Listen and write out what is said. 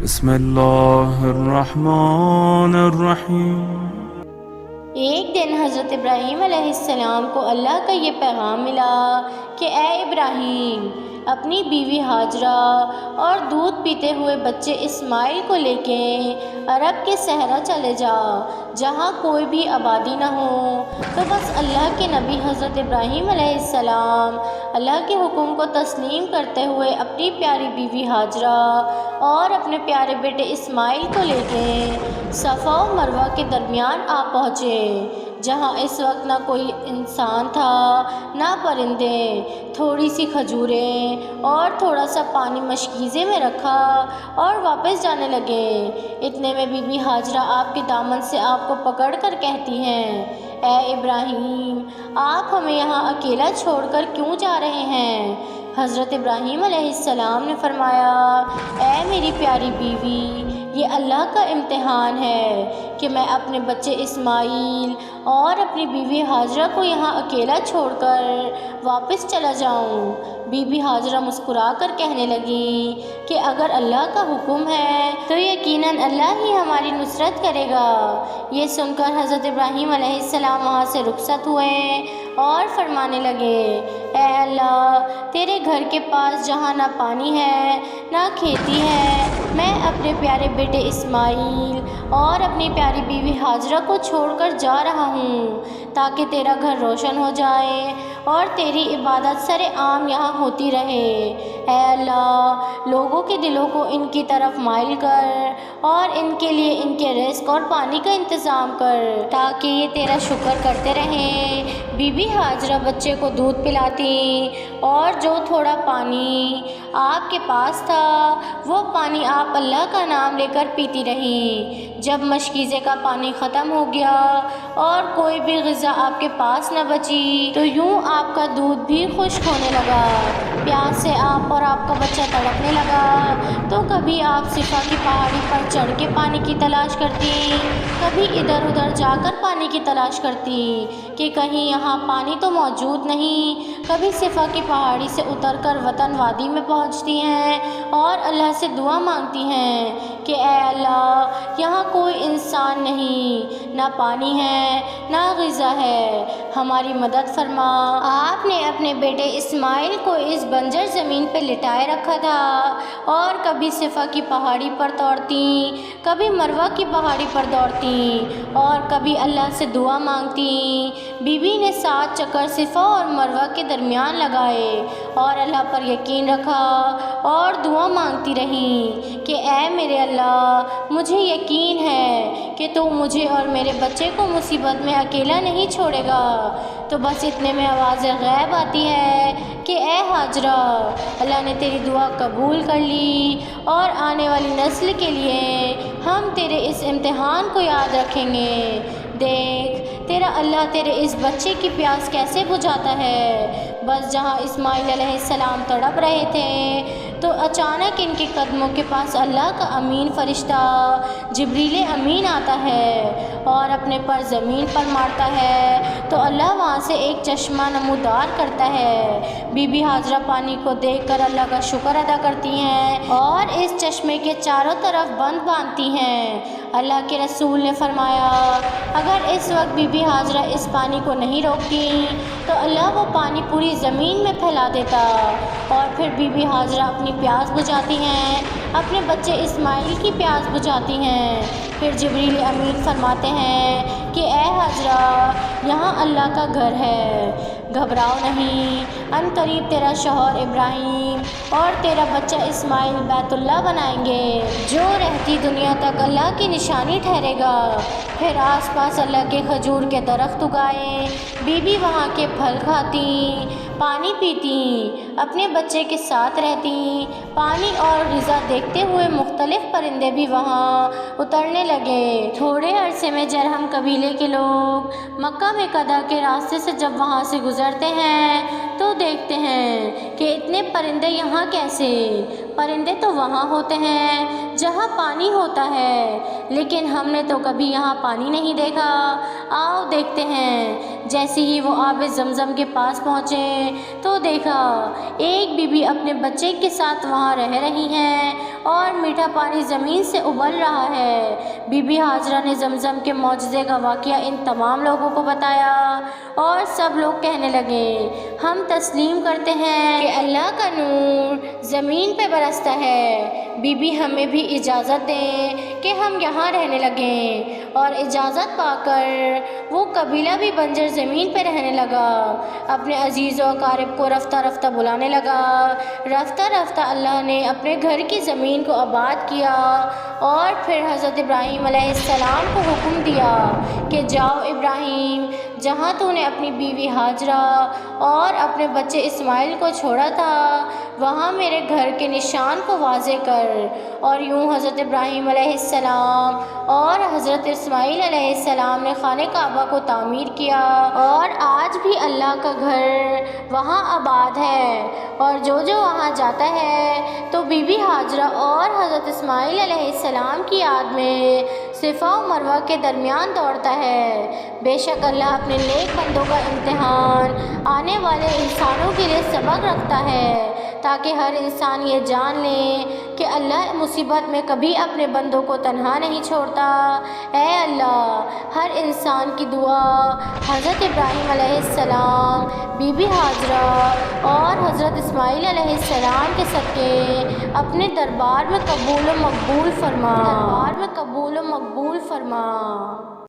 بسم اللہ الرحمن الرحیم۔ ایک دن حضرت ابراہیم علیہ السلام کو اللہ کا یہ پیغام ملا کہ اے ابراہیم، اپنی بیوی ہاجرہ اور دودھ پیتے ہوئے بچے اسماعیل کو لے کے عرب کے صحرا چلے جا، جہاں کوئی بھی آبادی نہ ہو۔ تو بس اللہ کے نبی حضرت ابراہیم علیہ السلام اللہ کے حکم کو تسلیم کرتے ہوئے اپنی پیاری بیوی ہاجرہ اور اپنے پیارے بیٹے اسماعیل کو لے کے صفا و مروہ کے درمیان آ پہنچے، جہاں اس وقت نہ کوئی انسان تھا نہ پرندے۔ تھوڑی سی کھجوریں اور تھوڑا سا پانی مشکیزے میں رکھا اور واپس جانے لگے۔ اتنے میں بی بی ہاجرہ آپ کے دامن سے آپ کو پکڑ کر کہتی ہیں، اے ابراہیم، آپ ہمیں یہاں اکیلا چھوڑ کر کیوں جا رہے ہیں؟ حضرت ابراہیم علیہ السلام نے فرمایا، اے میری پیاری بیوی، یہ اللہ کا امتحان ہے کہ میں اپنے بچے اسماعیل اور اپنی بیوی ہاجرہ کو یہاں اکیلا چھوڑ کر واپس چلا جاؤں۔ بی بی ہاجرہ مسکرا کر کہنے لگی کہ اگر اللہ کا حکم ہے تو یقیناً اللہ ہی ہماری نصرت کرے گا۔ یہ سن کر حضرت ابراہیم علیہ السلام وہاں سے رخصت ہوئے اور فرمانے لگے، اے اللہ، تیرے گھر کے پاس جہاں نہ پانی ہے نہ کھیتی ہے، میں اپنے پیارے بیٹے اسماعیل اور اپنی پیاری بیوی ہاجرہ کو چھوڑ کر جا رہا ہوں تاکہ تیرا گھر روشن ہو جائے اور تیری عبادت سر عام یہاں ہوتی رہے۔ اے اللہ، لوگوں کے دلوں کو ان کی طرف مائل کر اور ان کے لیے ان کے رزق اور پانی کا انتظام کر تاکہ یہ تیرا شکر کرتے رہیں۔ بی بی ہاجرہ بچے کو دودھ پلاتی اور جو تھوڑا پانی آپ کے پاس تھا وہ پانی آپ اللہ کا نام لے کر پیتی رہیں۔ جب مشکیزے کا پانی ختم ہو گیا اور کوئی بھی غذا آپ کے پاس نہ بچی تو یوں آپ کا دودھ بھی خشک ہونے لگا۔ پیاس سے آپ اور آپ کا بچہ تڑپنے لگا تو کبھی آپ صفا کی پہاڑی پر چڑھ کے پانی کی تلاش کرتی، کبھی ادھر ادھر جا کر پانی کی تلاش کرتی کہ کہیں یہاں پانی تو موجود نہیں۔ کبھی صفا کی پہاڑی سے اتر کر وطن وادی میں پہنچتی ہیں اور اللہ سے دعا مانگتی ہیں کہ اے اللہ، یہاں کوئی انسان نہیں، نہ پانی ہے نہ غذا ہے، ہماری مدد فرما۔ آپ نے اپنے بیٹے اسماعیل کو اس بنجر زمین پہ لٹائے رکھا تھا اور کبھی صفا کی پہاڑی پر دوڑتی، کبھی مروہ کی پہاڑی پر دوڑتی اور کبھی اللہ سے دعا مانگتی۔ بی بی نے 7 چکر صفا اور مروہ کے درمیان لگائے اور اللہ پر یقین رکھا اور دعا مانگتی رہیں کہ اے میرے اللہ، مجھے یقین ہے کہ تو مجھے اور میرے بچے کو مصیبت میں اکیلا نہیں چھوڑے گا۔ تو بس اتنے میں آواز غیب آتی ہے کہ اے ہاجرہ، اللہ نے تیری دعا قبول کر لی اور آنے والی نسل کے لیے ہم تیرے اس امتحان کو یاد رکھیں گے۔ دیکھ، تیرا اللہ تیرے اس بچے کی پیاس کیسے بجھاتا ہے۔ بس جہاں اسماعیل علیہ السلام تڑپ رہے تھے تو اچانک ان کے قدموں کے پاس اللہ کا امین فرشتہ جبریل امین آتا ہے اور اپنے پر زمین پر مارتا ہے تو اللہ وہاں سے ایک چشمہ نمودار کرتا ہے۔ بی بی ہاجرہ پانی کو دیکھ کر اللہ کا شکر ادا کرتی ہیں اور اس چشمے کے چاروں طرف بند باندھتی ہیں۔ اللہ کے رسول نے فرمایا، اگر اس وقت بی بی ہاجرہ اس پانی کو نہیں روکتی تو اللہ وہ پانی پوری زمین میں پھیلا دیتا، اور پھر بی بی ہاجرہ اپنی پیاس بجھاتی ہیں، اپنے بچے اسماعیل کی پیاس بجھاتی ہیں۔ پھر جبریل امین فرماتے ہیں کہ اے ہاجرہ، یہاں اللہ کا گھر ہے، گھبراؤ نہیں، ان قریب تیرا شوہر ابراہیم اور تیرا بچہ اسماعیل بیت اللہ بنائیں گے جو رہتی دنیا تک اللہ کی نشانی ٹھہرے گا۔ پھر آس پاس اللہ کے کھجور کے درخت اگائے، بی بی وہاں کے پھل کھاتی، پانی پیتی، اپنے بچے کے ساتھ رہتی۔ پانی اور غذا دیکھتے ہوئے مختلف پرندے بھی وہاں اترنے لگے۔ تھوڑے عرصے میں جرہم قبیلے کے لوگ مکہ میں قضاء کے راستے سے جب وہاں سے گزرتے ہیں تو دیکھتے ہیں کہ اتنے پرندے یہاں کیسے؟ پرندے تو وہاں ہوتے ہیں جہاں پانی ہوتا ہے، لیکن ہم نے تو کبھی یہاں پانی نہیں دیکھا۔ آؤ دیکھتے ہیں۔ جیسے ہی وہ آب زمزم کے پاس پہنچے تو دیکھا ایک بی بی اپنے بچے کے ساتھ وہاں رہ رہی ہیں اور میٹھا پانی زمین سے ابل رہا ہے۔ بی بی ہاجرہ نے زمزم کے معجزے کا واقعہ ان تمام لوگوں کو بتایا اور سب لوگ کہنے لگے، ہم تسلیم کرتے ہیں کہ اللہ کا نور زمین پہ برستا ہے۔ بی بی ہمیں بھی اجازت دیں کہ ہم یہاں رہنے لگیں۔ اور اجازت پا کر وہ قبیلہ بھی بنجر زمین پہ رہنے لگا، اپنے عزیز و اقارب کو رفتہ رفتہ بلانے لگا۔ رفتہ رفتہ اللہ نے اپنے گھر کی زمین کو آباد کیا اور پھر حضرت ابراہیم علیہ السلام کو حکم دیا کہ جاؤ ابراہیم، جہاں تو نے اپنی بیوی ہاجرہ اور اپنے بچے اسماعیل کو چھوڑا تھا وہاں میرے گھر کے نشان کو واضح کر۔ اور یوں حضرت ابراہیم علیہ السلام اور حضرت اسماعیل علیہ السلام نے خانہ کعبہ کو تعمیر کیا، اور آج بھی اللہ کا گھر وہاں آباد ہے۔ اور جو وہاں جاتا ہے تو بی بی ہاجرہ اور حضرت اسماعیل علیہ السلام کی یاد میں صفا و مروہ کے درمیان دوڑتا ہے۔ بے شک اللہ اپنے نیک بندوں کا امتحان آنے والے انسانوں کے لیے سبق رکھتا ہے، تاکہ ہر انسان یہ جان لے کہ اللہ مصیبت میں کبھی اپنے بندوں کو تنہا نہیں چھوڑتا۔ اے اللہ، ہر انسان کی دعا حضرت ابراہیم علیہ السلام، بی بی ہاجرہ اور حضرت اسماعیل علیہ السلام کے صدقے اپنے دربار میں قبول و مقبول فرما۔